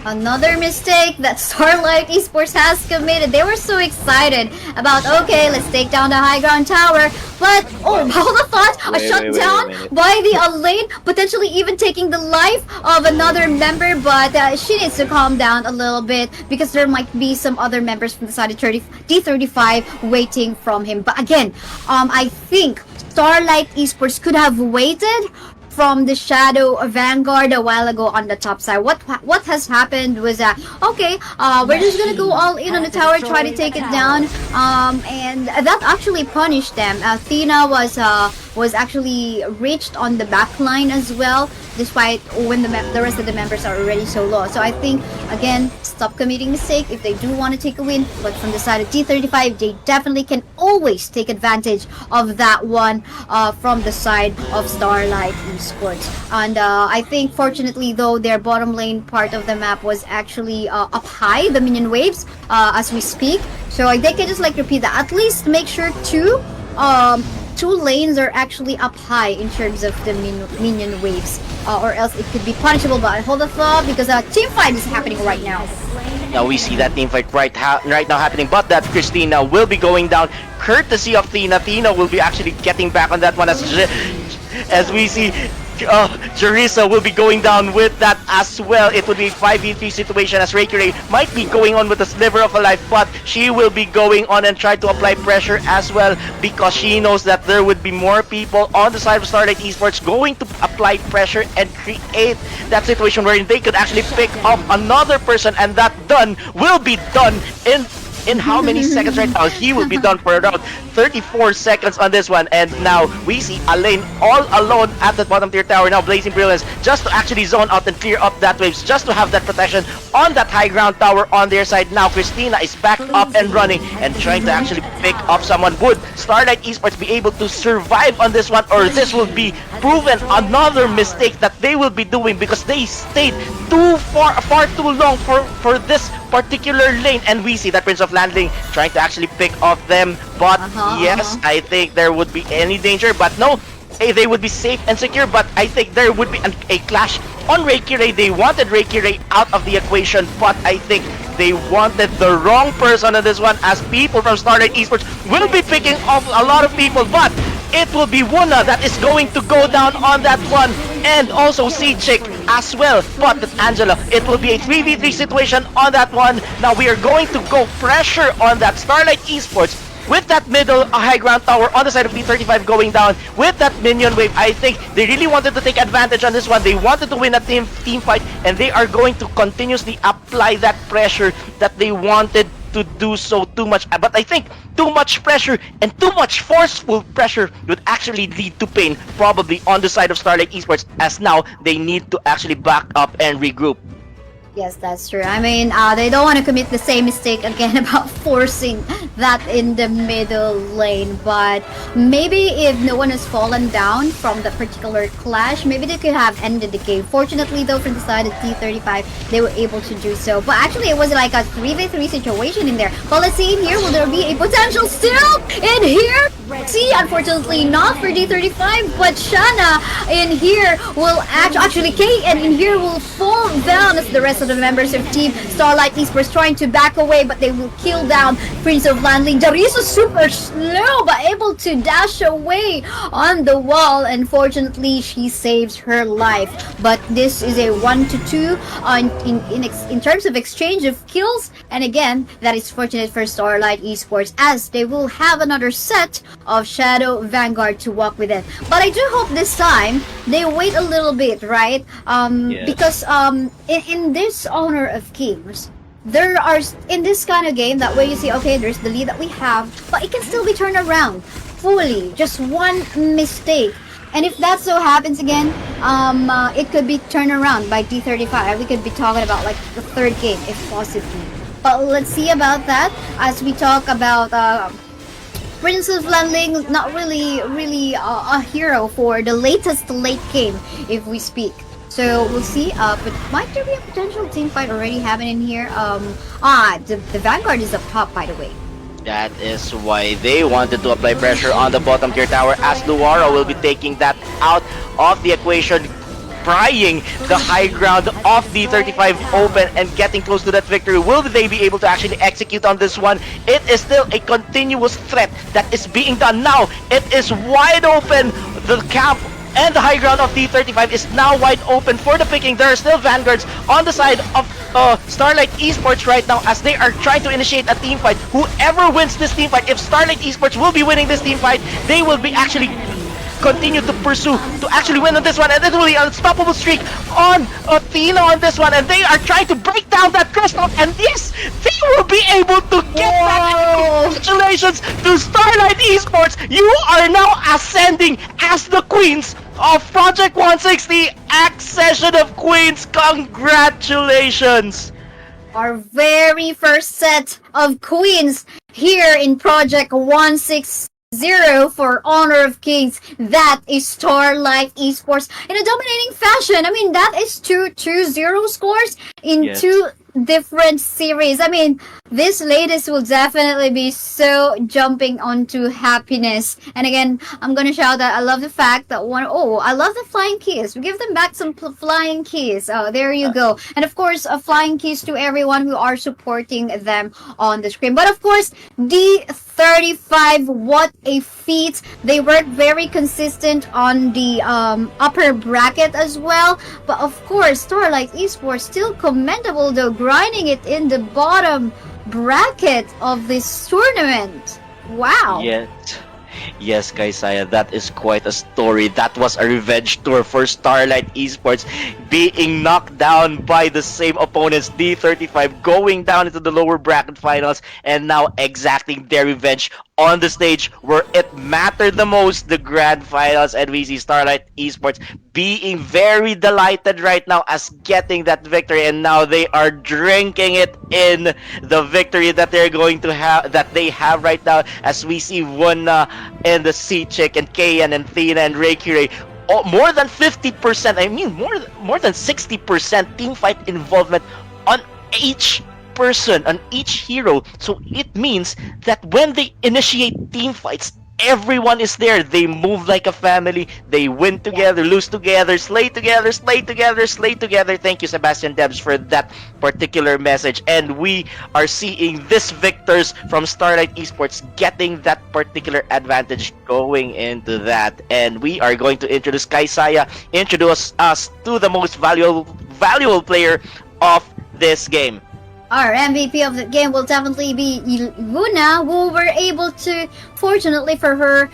S2: Another mistake that Starlight Esports has committed. They were so excited about, okay, let's take down the high ground tower. But, oh, hold the thought, a shutdown by the lane, potentially even taking the life of another member. But she needs to calm down a little bit, because there might be some other members from the side of D35 waiting from him. But again, I think Starlight Esports could have waited from the Shadow Vanguard a while ago on the top side. What has happened was that, okay, we're just gonna go all in on the tower, try to take it down, and that actually punished them. Athena was actually reached on the back line as well, despite when the rest of the members are already so low. So I think, again, stop committing mistake if they do want to take a win. But from the side of D35, they definitely can always take advantage of that one from the side of Starlight Esports. And I think, fortunately, though, their bottom lane part of the map was actually up high, the minion waves, as we speak. So they can just like repeat that. At least make sure two lanes are actually up high in terms of the minion waves, or else it could be punishable. But hold the thought, because a team fight is happening right now.
S1: Now we see that team fight right now happening, but that Christina will be going down courtesy of Tina. Tina will be actually getting back on that one, as we see Jerisa will be going down with that as well. It would be a 5v3 situation, as Reikire might be going on with a sliver of a life, but she will be going on and try to apply pressure as well, because she knows that there would be more people on the side of Starlight Esports going to apply pressure and create that situation wherein they could actually pick up another person, and that done will be done in how many seconds right now? He will be done for around 34 seconds on this one. And now we see Alain all alone at the bottom tier tower, now Blazing Brilliance, just to actually zone out and clear up that waves, just to have that protection on that high ground tower on their side. Now Christina is back up and running and trying to actually pick up someone. Would Starlight Esports be able to survive on this one, or this will be proven another mistake that they will be doing, because they stayed far too long for this particular lane? And we see that Prince of Landing trying to actually pick off them, but yes, I think there would be any danger, but no, they would be safe and secure. But I think there would be a clash on Reikire. They wanted Reikire out of the equation, but I think they wanted the wrong person on this one, as people from Starlight Esports will be picking off a lot of people, but it will be Wuna that is going to go down on that one, and also C-Chick as well. But with Angela, it will be a 3v3 situation on that one. Now we are going to go pressure on that Starlight Esports with that middle high ground tower on the side of D35 going down with that minion wave. I think they really wanted to take advantage on this one. They wanted to win a team fight, and they are going to continuously apply that pressure that they wanted to do so too much. But I think too much pressure and too much forceful pressure would actually lead to pain, probably on the side of Starlight Esports, as now they need to actually back up and regroup.
S2: Yes, that's true. I mean, they don't want to commit the same mistake again about forcing that in the middle lane. But maybe if no one has fallen down from the particular clash, maybe they could have ended the game. Fortunately, though, from the side of T35, they were able to do so. But actually, it was like a 3v3 situation in there. But let's see in here, will there be a potential still in here? See, unfortunately, not for D35, but Shana in here will actually Kate and in here will fall down as the rest of the members of Team Starlight Esports trying to back away, but they will kill down Prince of Landling. Jarisa super slow, but able to dash away on the wall. Unfortunately, she saves her life. But this is a 1-2 in terms of exchange of kills. And again, that is fortunate for Starlight Esports as they will have another set of Shadow Vanguard to walk with it. But I do hope this time they wait a little bit, right?
S1: Yes.
S2: Because in this Honor of Kings, there are in this kind of game that way you see, okay, there's the lead that we have, but it can still be turned around fully. Just one mistake. And if that so happens again, it could be turned around by D35. We could be talking about like the third game, if possible. But let's see about that as we talk about Prince of Landling. Not really a hero for the latest late game, if we speak. So we'll see. But might there be a potential team fight already happening here? The Vanguard is up top, by the way.
S1: That is why they wanted to apply pressure on the bottom tier tower, as Luara will be taking that out of the equation, prying the high ground of D35 open and getting close to that victory. Will they be able to actually execute on this one? It is still a continuous threat that is being done now. It is wide open. The camp and the high ground of D35 is now wide open for the picking. There are still Vanguards on the side of Starlight Esports right now as they are trying to initiate a team fight. Whoever wins this team fight, if Starlight Esports will be winning this team fight, they will be actually continue to pursue to actually win on this one, and it will be an unstoppable streak on Athena on this one, and they are trying to break down that crystal, and yes, they will be able to get that. Congratulations to Starlight Esports. You are now ascending as the queens of Project 160, Accession of Queens. Congratulations.
S2: Our very first set of queens here in Project 160 for Honor of Kings. That is Starlight Esports in a dominating fashion. I mean, that is two 0 scores in two different series. I mean, this latest will definitely be so jumping onto happiness. And again, I'm gonna shout that I love the fact that I love the flying keys. We give them back some flying keys. Oh, there you go. And of course, flying keys to everyone who are supporting them on the screen. But of course, D35, what a feat. They work very consistent on the upper bracket as well. But of course, Starlight Esports still commendable though, grinding it in the bottom bracket of this tournament. Wow.
S1: Yes, Kaisaya, that is quite a story. That was a revenge tour for Starlight Esports, being knocked down by the same opponents, D35, going down into the lower bracket finals, and now exacting their revenge on the stage where it mattered the most, the grand finals. And we see Starlight Esports being very delighted right now as getting that victory, and now they are drinking it in, the victory that they're going to have, that they have right now, as we see Wuna and the Sea Chick and Kayan and Thina and Reikire. More than 50%, I mean more than 60% team fight involvement on each person, on each hero. So it means that when they initiate team fights, everyone is there. They move like a family. They win together, lose together, slay together, slay together, slay together. Thank you, Sebastian Debs, for that particular message. And we are seeing this victors from Starlight Esports getting that particular advantage going into that. And we are going to introduce Kaisaya, introduce us to the most valuable player of this game.
S2: Our MVP of the game will definitely be Luna, who were able to, fortunately for her,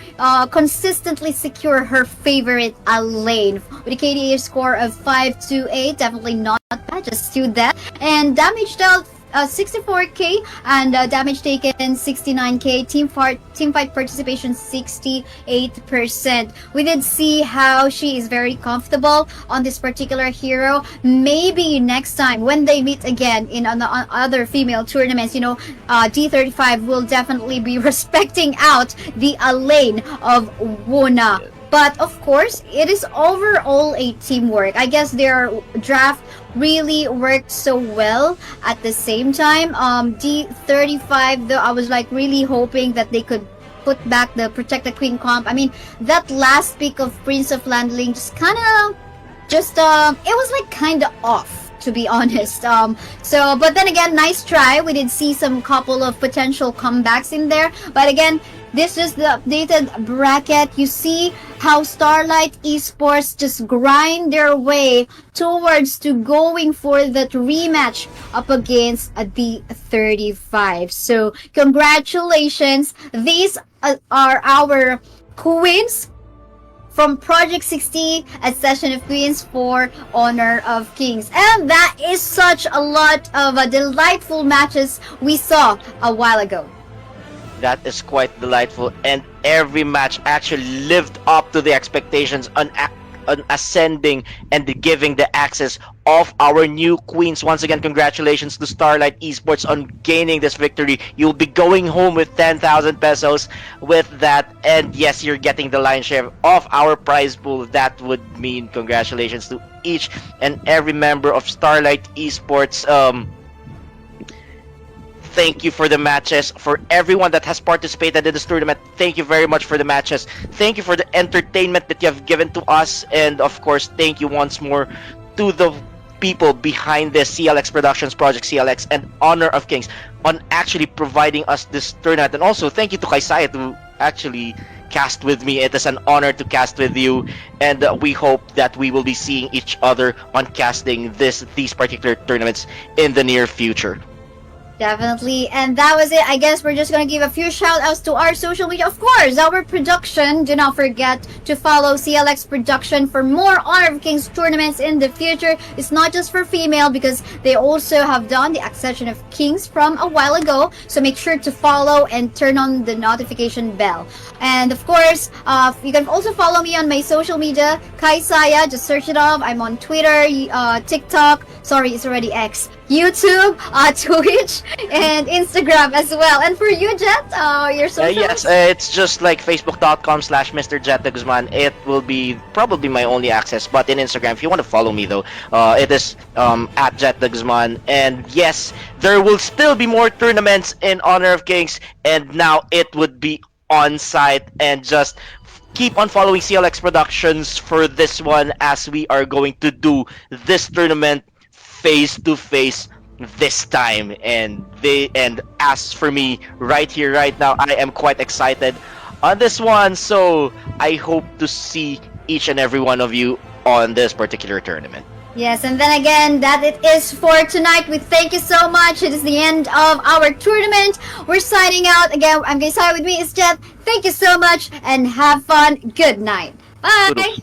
S2: consistently secure her favorite lane. With a KDA score of 528, definitely not bad, just do that. And damage dealt 64k and damage taken 69k. Team fight participation 68%. We did see how she is very comfortable on this particular hero. Maybe next time when they meet again in other female tournaments, D35 will definitely be respecting out the lane of Wuna. But of course, it is overall a teamwork. I guess their draft really worked so well. At the same time, D35, though, I was like really hoping that they could put back the Protect the Queen comp. I mean, that last pick of Prince of Landling it was like kind of off, to be honest. But then again, nice try. We did see some couple of potential comebacks in there. But again, this is the updated bracket. You see how Starlight Esports just grind their way towards to going for that rematch up against the 35. So congratulations. These are our queens from Project 60, Accession of Queens for Honor of Kings. And that is such a lot of delightful matches we saw a while ago.
S1: That is quite delightful, and every match actually lived up to the expectations on ascending and giving the access of our new queens. Once again, congratulations to Starlight Esports on gaining this victory. You'll be going home with 10,000 pesos with that, and yes, you're getting the lion's share of our prize pool. That would mean congratulations to each and every member of Starlight Esports. Thank you for the matches. For everyone that has participated in this tournament, thank you very much for the matches. Thank you for the entertainment that you have given to us. And of course, thank you once more to the people behind this CLX Productions, Project CLX, and Honor of Kings on actually providing us this tournament. And also, thank you to Kaisaya to actually cast with me. It is an honor to cast with you, and we hope that we will be seeing each other on casting these particular tournaments in the near future.
S2: Definitely. And that was it. I guess we're just going to give a few shout outs to our social media. Of course, our production. Do not forget to follow CLX Production for more Honor of Kings tournaments in the future. It's not just for female because they also have done the Accession of Kings from a while ago. So make sure to follow and turn on the notification bell. And of course, you can also follow me on my social media, Kaisaya. Just search it up. I'm on Twitter, TikTok. Sorry, it's already X. YouTube, Twitch, and Instagram as well. And for you, Jet, your socials?
S1: Yes, it's just like facebook.com/Mr. Jet de Guzman. It will be probably my only access, but in Instagram, if you want to follow me though, it is at Jet de Guzman. And yes, there will still be more tournaments in Honor of Kings, and now it would be on site. And just keep on following CLX Productions for this one, as we are going to do this tournament face to face this time. And as for me, right here right now, I am quite excited on this one. So I hope to see each and every one of you on this particular tournament.
S2: Yes, and then again, that it is for tonight. We thank you so much. It is the end of our tournament. We're signing out. Again, I'm Kaisaya, with me is Jet. Thank you so much and have fun. Good night. Bye.
S1: Toodles.